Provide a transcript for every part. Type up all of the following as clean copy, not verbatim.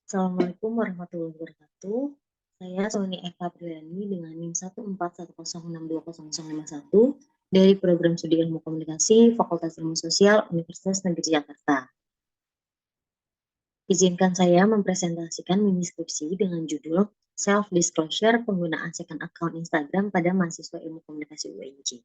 Assalamualaikum warahmatullahi wabarakatuh. Saya Sony Eka Priyani dengan NIM 14106200051 dari Program Studi Ilmu Komunikasi Fakultas Ilmu Sosial Universitas Negeri Jakarta. Izinkan saya mempresentasikan mini skripsi dengan judul Self-Disclosure Penggunaan Second Account Instagram pada Mahasiswa Ilmu Komunikasi UNJ.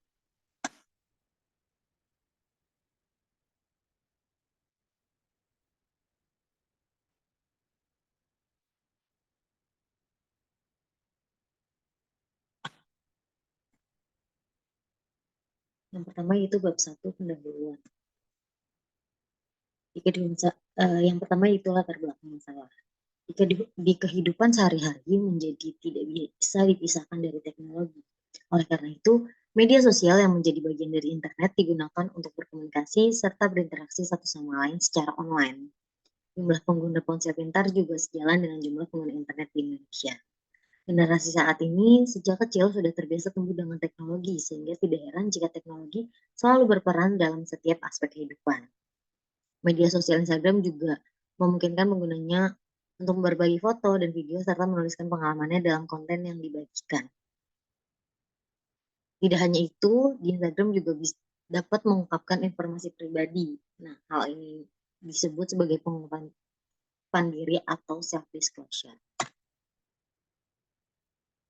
Yang pertama itu bab 1 pendahuluan. Yang pertama itu latar belakang masalah. Jika di kehidupan sehari-hari menjadi tidak bisa dipisahkan dari teknologi. Oleh karena itu, media sosial yang menjadi bagian dari internet digunakan untuk berkomunikasi serta berinteraksi satu sama lain secara online. Jumlah pengguna ponsel pintar juga sejalan dengan jumlah pengguna internet di Indonesia. Generasi saat ini sejak kecil sudah terbiasa tumbuh dengan teknologi, sehingga tidak heran jika teknologi selalu berperan dalam setiap aspek kehidupan. Media sosial Instagram juga memungkinkan penggunanya untuk berbagi foto dan video serta menuliskan pengalamannya dalam konten yang dibagikan. Tidak hanya itu, di Instagram juga dapat mengungkapkan informasi pribadi. Nah, hal ini disebut sebagai pengungkapan diri atau self-disclosure.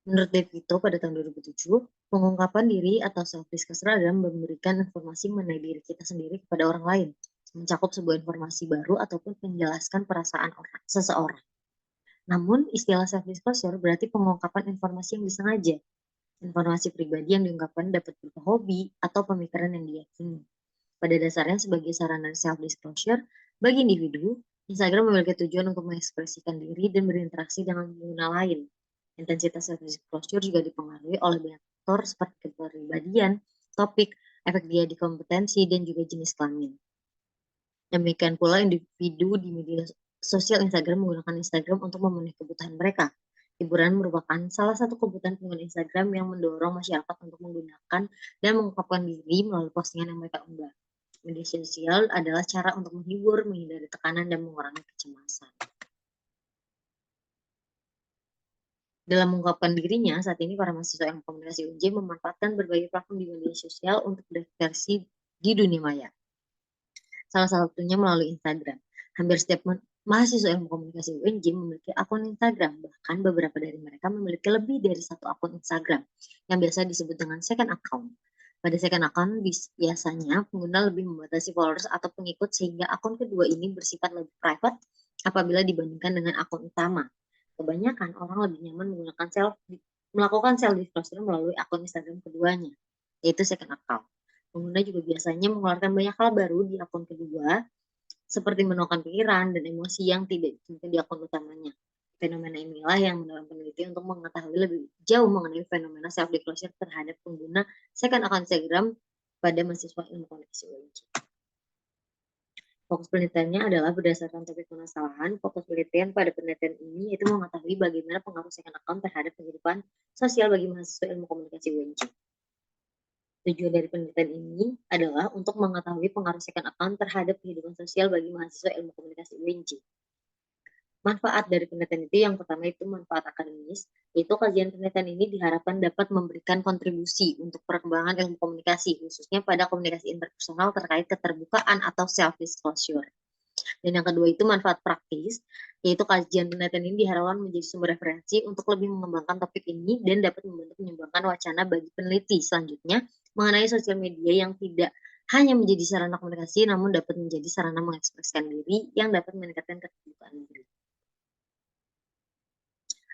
Menurut Devito pada tahun 2007, pengungkapan diri atau self-disclosure adalah memberikan informasi mengenai diri kita sendiri kepada orang lain, mencakup sebuah informasi baru ataupun menjelaskan perasaan seseorang. Namun, istilah self-disclosure berarti pengungkapan informasi yang disengaja. Informasi pribadi yang diungkapkan dapat berupa hobi atau pemikiran yang diyakini. Pada dasarnya sebagai sarana self-disclosure, bagi individu, Instagram memiliki tujuan untuk mengekspresikan diri dan berinteraksi dengan pengguna lain. Intensitas self-disclosure juga dipengaruhi oleh banyak faktor seperti kepribadian, topik, efek dia di kompetensi, dan juga jenis kelamin. Demikian pula individu di media sosial Instagram menggunakan Instagram untuk memenuhi kebutuhan mereka. Hiburan merupakan salah satu kebutuhan pengguna Instagram yang mendorong masyarakat untuk menggunakan dan mengungkapkan diri melalui postingan yang mereka unggah. Media sosial adalah cara untuk menghibur, menghindari tekanan, dan mengurangi kecemasan. Dalam mengungkapkan dirinya, saat ini para mahasiswa yang komunikasi UNJ memanfaatkan berbagai platform di media sosial untuk berekspresi di dunia maya. Salah satunya melalui Instagram. Hampir setiap mahasiswa ilmu komunikasi UNJ memiliki akun Instagram, bahkan beberapa dari mereka memiliki lebih dari satu akun Instagram, yang biasa disebut dengan second account. Pada second account, biasanya pengguna lebih membatasi followers atau pengikut sehingga akun kedua ini bersifat lebih private apabila dibandingkan dengan akun utama. Kebanyakan orang lebih nyaman melakukan self-disclosure melalui akun Instagram keduanya, yaitu second account. Pengguna juga biasanya mengeluarkan banyak hal baru di akun kedua, seperti menuangkan pikiran dan emosi yang tidak ditemukan di akun utamanya. Fenomena inilah yang mendorong peneliti untuk mengetahui lebih jauh mengenai fenomena self-disclosure terhadap pengguna second account Instagram pada mahasiswa ilmu komunikasi UNJ. Fokus penelitiannya adalah berdasarkan topik permasalahan. Fokus penelitian pada penelitian ini yaitu mengetahui bagaimana pengaruh second account terhadap kehidupan sosial bagi mahasiswa ilmu komunikasi UNJ. Tujuan dari penelitian ini adalah untuk mengetahui pengaruh second account terhadap kehidupan sosial bagi mahasiswa ilmu komunikasi UNJ. Manfaat dari penelitian itu yang pertama itu manfaat akademis, yaitu kajian penelitian ini diharapkan dapat memberikan kontribusi untuk perkembangan ilmu komunikasi, khususnya pada komunikasi interpersonal terkait keterbukaan atau self-disclosure. Dan yang kedua itu manfaat praktis, yaitu kajian penelitian ini diharapkan menjadi sumber referensi untuk lebih mengembangkan topik ini dan dapat membantu menyumbangkan wacana bagi peneliti selanjutnya mengenai sosial media yang tidak hanya menjadi sarana komunikasi, namun dapat menjadi sarana mengekspresikan diri yang dapat meningkatkan keterbukaan diri.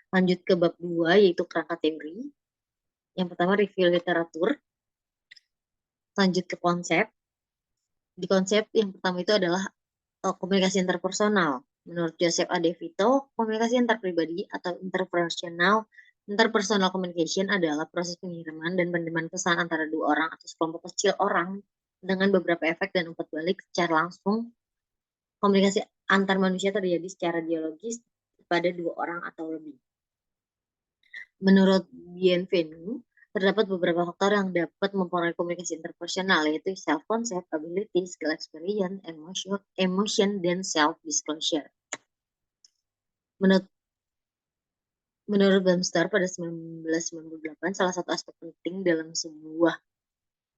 Lanjut ke bab 2, yaitu kerangka teori. Yang pertama, review literatur. Lanjut ke konsep. Di konsep yang pertama itu adalah komunikasi interpersonal. Menurut Joseph A. DeVito, komunikasi antarpribadi atau interpersonal communication adalah proses pengiriman dan penerimaan pesan antara dua orang atau sekelompok kecil orang dengan beberapa efek dan umpat balik secara langsung. Komunikasi antar manusia terjadi secara dialogis pada dua orang atau lebih. Menurut Bienvenu, terdapat beberapa faktor yang dapat mempengaruhi komunikasi interpersonal, yaitu self-concept, ability, skill experience, emotion, dan self-disclosure. Menurut Bramstar pada 1998, salah satu aspek penting dalam sebuah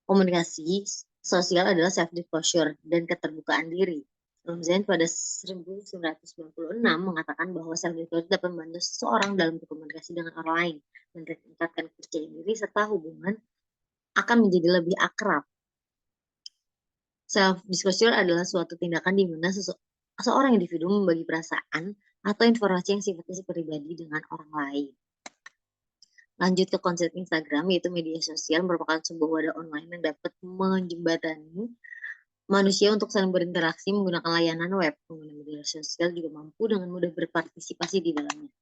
komunikasi sosial adalah self-disclosure dan keterbukaan diri. Ramsden pada 1996 mengatakan bahwa self-disclosure dapat membantu seseorang dalam berkomunikasi dengan orang lain dan meningkatkan kepercayaan diri serta hubungan akan menjadi lebih akrab. Self-disclosure adalah suatu tindakan di mana seorang individu membagi perasaan atau informasi yang sifatnya pribadi dengan orang lain. Lanjut ke konsep Instagram, yaitu media sosial merupakan sebuah wadah online yang dapat menjembatani manusia untuk saling berinteraksi menggunakan layanan web. Pengguna media sosial juga mampu dengan mudah berpartisipasi di dalamnya,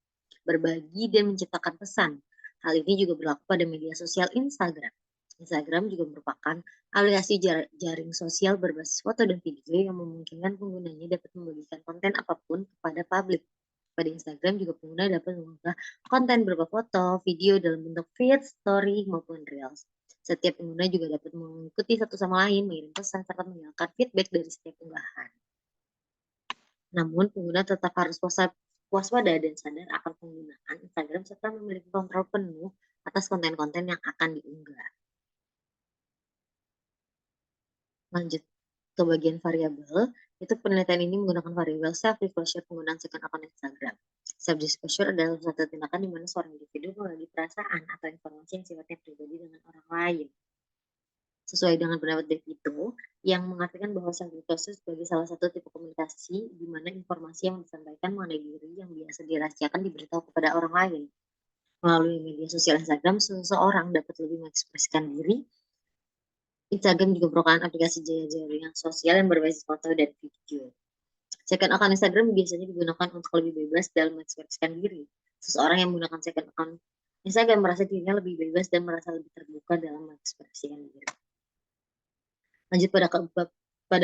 berbagi dan menciptakan pesan. Hal ini juga berlaku pada media sosial Instagram. Instagram juga merupakan aplikasi jaring sosial berbasis foto dan video yang memungkinkan penggunanya dapat membagikan konten apapun kepada publik. Pada Instagram juga pengguna dapat mengunggah konten berupa foto, video dalam bentuk feed, story, maupun reels. Setiap pengguna juga dapat mengikuti satu sama lain, mengirim pesan, serta meninggalkan feedback dari setiap unggahan. Namun, pengguna tetap harus waspada dan sadar akan penggunaan Instagram serta memiliki kontrol penuh atas konten-konten yang akan diunggah. Lanjut ke bagian variabel, itu penelitian ini menggunakan variabel self-disclosure penggunaan second account Instagram. Self-disclosure adalah suatu tindakan di mana seorang individu membagi perasaan atau informasi yang sifatnya pribadi dengan orang lain. Sesuai dengan pendapat Devito, yang mengatakan bahwa self-disclosure sebagai salah satu tipe komunikasi di mana informasi yang disampaikan mengenai diri yang biasa dirahasiakan diberitahu kepada orang lain. Melalui media sosial Instagram, seseorang dapat lebih mengekspresikan diri. Instagram juga merupakan aplikasi jaringan sosial yang berbasis foto dan video. Second account Instagram biasanya digunakan untuk lebih bebas dalam mengekspresikan diri. Seseorang yang menggunakan second account Instagram merasa dirinya lebih bebas dan merasa lebih terbuka dalam mengekspresikan diri. Lanjut pada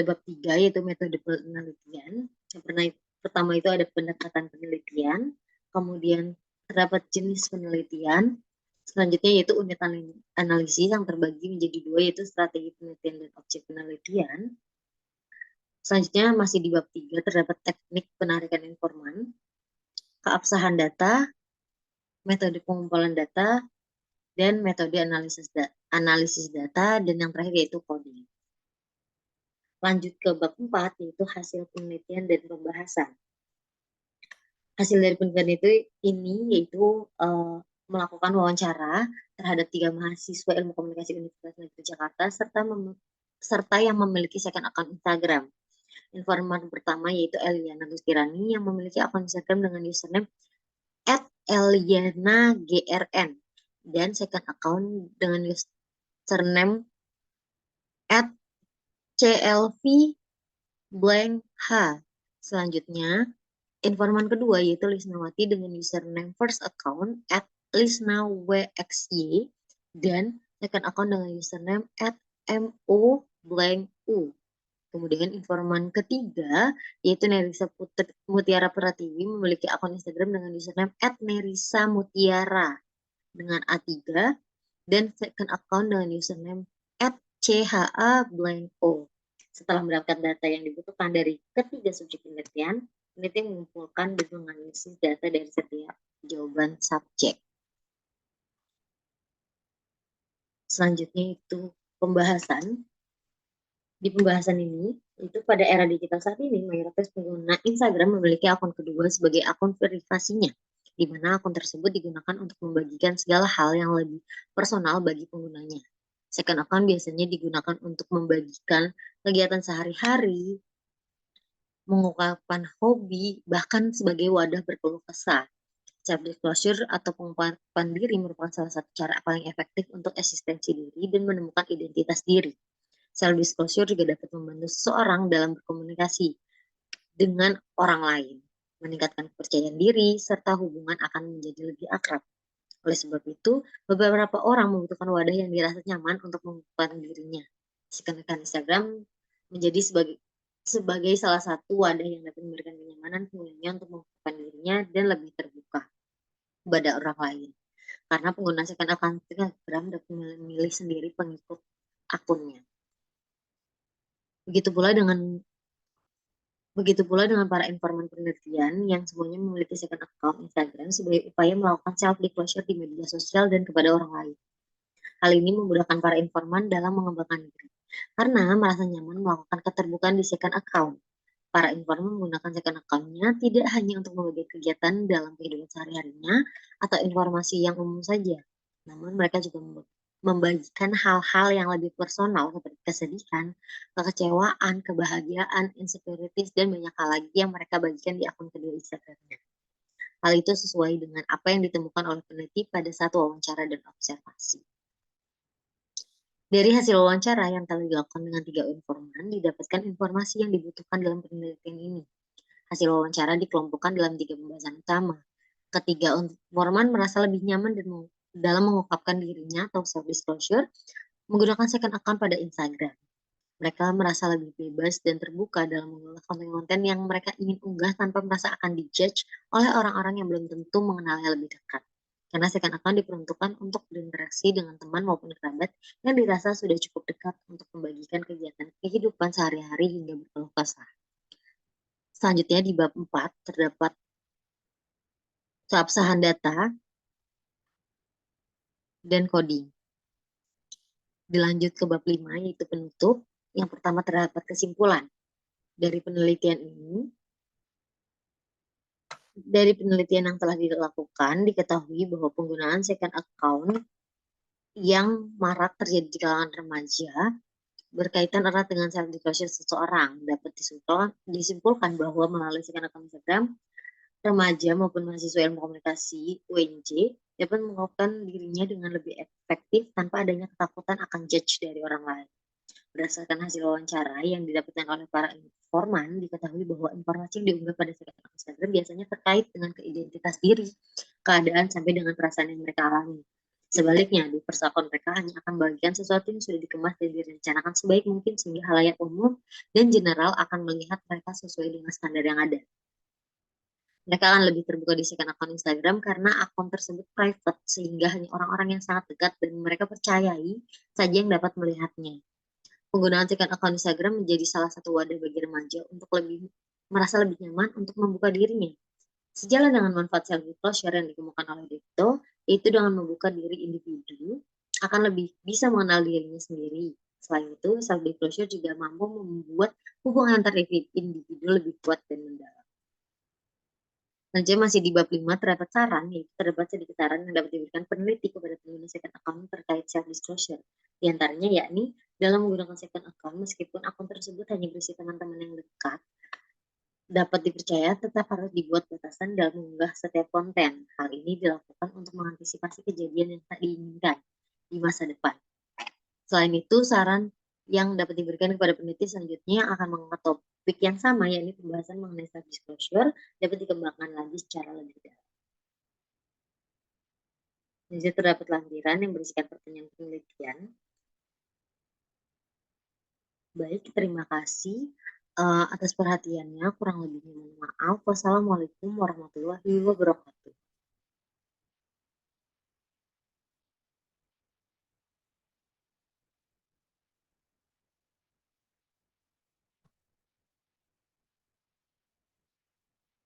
bab 3, yaitu metode penelitian. Yang pertama itu ada pendekatan penelitian, kemudian terdapat jenis penelitian, selanjutnya yaitu unit analisis yang terbagi menjadi 2, yaitu strategi penelitian dan objek penelitian. Selanjutnya masih di bab 3 terdapat teknik penarikan informan, keabsahan data, metode pengumpulan data, dan metode analisis data, dan yang terakhir yaitu coding. Lanjut ke bab 4, yaitu hasil penelitian dan pembahasan. Hasil dari penelitian ini yaitu melakukan wawancara terhadap 3 mahasiswa ilmu komunikasi Universitas Negeri Jakarta serta yang memiliki second account Instagram. Informan pertama yaitu Eliana Gustirani yang memiliki akun Instagram dengan username @elianagrn dan second account dengan username @clv_h. Selanjutnya, informan kedua yaitu Lisnawati dengan username first account @lisnawxy dan second account dengan username @mo_u. Kemudian informan ketiga yaitu Nerisa Mutiara Pratiwi memiliki akun Instagram dengan username @nerisamutiara dengan A3 dan second account dengan username @cha_o. Setelah mendapatkan data yang dibutuhkan dari ketiga subjek penelitian, peneliti mengumpulkan dan menganalisis data dari setiap jawaban subjek. Selanjutnya itu pembahasan. Di pembahasan ini, itu pada era digital saat ini, mayoritas pengguna Instagram memiliki akun kedua sebagai akun privasinya, di mana akun tersebut digunakan untuk membagikan segala hal yang lebih personal bagi penggunanya. Second account biasanya digunakan untuk membagikan kegiatan sehari-hari, mengungkapkan hobi, bahkan sebagai wadah berkeluh kesah. Self-disclosure atau pengungkapan diri merupakan salah satu cara paling efektif untuk eksistensi diri dan menemukan identitas diri. Self-disclosure juga dapat membantu seseorang dalam berkomunikasi dengan orang lain, meningkatkan kepercayaan diri, serta hubungan akan menjadi lebih akrab. Oleh sebab itu, beberapa orang membutuhkan wadah yang dirasa nyaman untuk mengungkapkan dirinya. Sekarang Instagram menjadi sebagai salah satu wadah yang dapat memberikan kenyamanan penggunanya untuk mengungkapkan dirinya dan lebih terbuka kepada orang lain. Karena pengguna second account Instagram dapat memilih sendiri pengikut akunnya. Begitu pula dengan Begitu pula dengan para informan penelitian yang semuanya memiliki second account Instagram sebagai upaya melakukan self-disclosure di media sosial dan kepada orang lain. Hal ini memudahkan para informan dalam mengembangkan diri, karena merasa nyaman melakukan keterbukaan di second account. Para informan menggunakan second account-nya tidak hanya untuk membagi kegiatan dalam kehidupan sehari-harinya atau informasi yang umum saja, namun mereka juga membagikan hal-hal yang lebih personal seperti kesedihan, kekecewaan, kebahagiaan, insecurities, dan banyak hal lagi yang mereka bagikan di akun kedua Instagram-nya. Hal itu sesuai dengan apa yang ditemukan oleh peneliti pada saat wawancara dan observasi. Dari hasil wawancara yang telah dilakukan dengan 3 informan, didapatkan informasi yang dibutuhkan dalam penelitian ini. Hasil wawancara dikelompokkan dalam 3 pembahasan utama. Ketiga informan merasa lebih nyaman dalam mengungkapkan dirinya atau self-disclosure menggunakan second account pada Instagram. Mereka merasa lebih bebas dan terbuka dalam mengunggah konten-konten yang mereka ingin unggah tanpa merasa akan dijudge oleh orang-orang yang belum tentu mengenalnya lebih dekat. Karena second account diperuntukkan untuk berinteraksi dengan teman maupun kerabat yang dirasa sudah cukup dekat untuk membagikan kegiatan kehidupan sehari-hari hingga berkeluh kesah. Selanjutnya di bab 4 terdapat keabsahan data dan coding. Dilanjut ke bab 5 yaitu penutup. Yang pertama terdapat kesimpulan. Dari penelitian yang telah dilakukan, diketahui bahwa penggunaan second account yang marak terjadi di kalangan remaja berkaitan erat dengan self-disclosure seseorang. Dapat disimpulkan bahwa melalui second account Instagram, remaja maupun mahasiswa ilmu komunikasi UNJ dapat mengungkapkan dirinya dengan lebih efektif tanpa adanya ketakutan akan judge dari orang lain. Berdasarkan hasil wawancara yang didapatkan oleh para informan, diketahui bahwa informasi yang diunggah pada second Instagram biasanya terkait dengan keidentitas diri, keadaan, sampai dengan perasaan yang mereka alami. Sebaliknya, di first account mereka hanya akan membagikan sesuatu yang sudah dikemas dan direncanakan sebaik mungkin sehingga halayak umum dan general akan melihat mereka sesuai dengan standar yang ada. Mereka akan lebih terbuka di second account Instagram karena akun tersebut private sehingga hanya orang-orang yang sangat dekat dan mereka percayai saja yang dapat melihatnya. Penggunaan second account Instagram menjadi salah satu wadah bagi remaja untuk merasa lebih nyaman untuk membuka dirinya. Sejalan dengan manfaat self-disclosure yang dikemukakan oleh Dito, yaitu dengan membuka diri individu akan lebih bisa mengenal dirinya sendiri. Selain itu, self-disclosure juga mampu membuat hubungan antar individu lebih kuat dan mendalam. Selanjutnya masih di bab 5 terdapat saran, yaitu terdapat sedikit saran yang dapat diberikan peneliti kepada pengguna second account terkait self-disclosure. Di antaranya yakni, dalam menggunakan second account, meskipun akun tersebut hanya berisi teman-teman yang dekat, dapat dipercaya tetap harus dibuat batasan dalam mengunggah setiap konten. Hal ini dilakukan untuk mengantisipasi kejadian yang tak diinginkan di masa depan. Selain itu, saran yang dapat diberikan kepada peneliti selanjutnya akan mengangkat topik yang sama, yakni pembahasan mengenai self-disclosure dapat dikembangkan lagi secara lebih dalam. Di situ terdapat lampiran yang berisikan pertanyaan penelitian. Baik, terima kasih atas perhatiannya. Kurang lebihnya mohon maaf. Wassalamualaikum warahmatullahi wabarakatuh.